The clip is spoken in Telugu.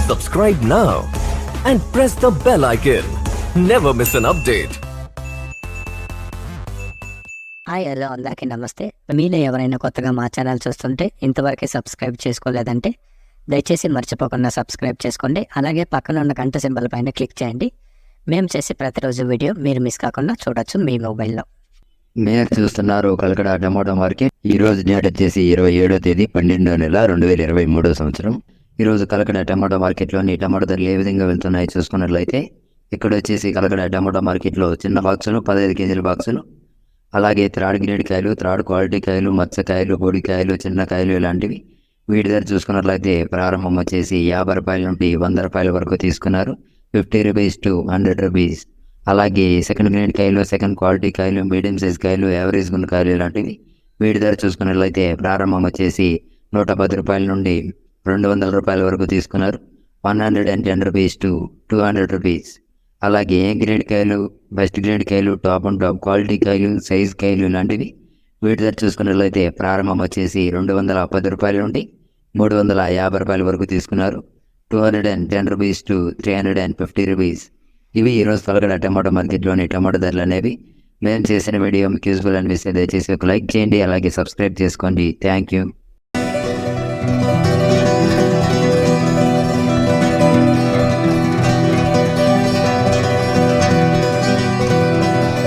Subscribe now and press the bell icon. Never miss an update. Hi hello అందరికీ నమస్తే. మీలో ఎవరైనా కొత్తగా మా ఛానల్ చూస్తుంటే ఇంతవరకు సబ్స్క్రైబ్ చేసుకోలేదంటే దయచేసి మర్చిపోకుండా సబ్స్క్రైబ్ చేసుకోండి. అలాగే పక్కన ఉన్న గంట సింబల్ పైన క్లిక్ చేయండి. మేము చేసే ప్రతిరోజు వీడియో మీరు మిస్ కాకుండా చూడొచ్చు మీ మొబైల్లో. మీరు చూస్తున్నారు కలకడ టమాటో మార్కెట్. ఈ రోజు డేట్ వచ్చేసి 27వ తేదీ 12వ నెల 2023 సంవత్సరం. ఈరోజు కలకడ టమాటో మార్కెట్లోని టమాటో ధరలు ఏ విధంగా వెళ్తున్నాయి చూసుకున్నట్లయితే ఇక్కడ వచ్చేసి కలకడ టమాటో మార్కెట్లో చిన్న బాక్సులు 15 కేజీల బాక్సులు, అలాగే థర్డ్ గ్రేడ్ కాయలు, థర్డ్ క్వాలిటీ కాయలు, మత్స్యకాయలు, పొడికాయలు, చిన్న కాయలు ఇలాంటివి. వీటి ధర చూసుకున్నట్లయితే ప్రారంభం వచ్చేసి 50 రూపాయల నుండి 100 రూపాయల వరకు తీసుకున్నారు. 50 రూపీస్ టు 100 రూపీస్. అలాగే సెకండ్ గ్రేడ్ కాయలు, సెకండ్ క్వాలిటీ కాయలు, మీడియం సైజ్ కాయలు, యావరేజ్ గున్న కాయలు ఇలాంటివి. వీటి ధర చూసుకున్నట్లయితే ప్రారంభం వచ్చేసి 110 రూపాయల నుండి 200 రూపాయల వరకు తీసుకున్నారు. 110 రూపీస్ టు 200 రూపీస్. అలాగే ఏ గ్రేడ్ కాయలు, బెస్ట్ గ్రేడ్ కాయలు, టాప్ అండ్ టాప్ క్వాలిటీ కాయలు, సైజ్ కాయలు ఇలాంటివి. వీటి ధర చూసుకున్నట్లయితే ప్రారంభం వచ్చేసి 210 రూపాయల నుండి 350 రూపాయల వరకు తీసుకున్నారు. 210 రూపీస్ టు 350 రూపీస్. ఇవి ఈరోజు కలకడ టమాటో మార్కెట్లోని టమాటో ధరలు అనేవి. మేము చేసిన వీడియో మీకు యూస్ఫుల్ అనిపిస్తే దయచేసి ఒక లైక్ చేయండి, అలాగే సబ్స్క్రైబ్ చేసుకోండి. Thank you.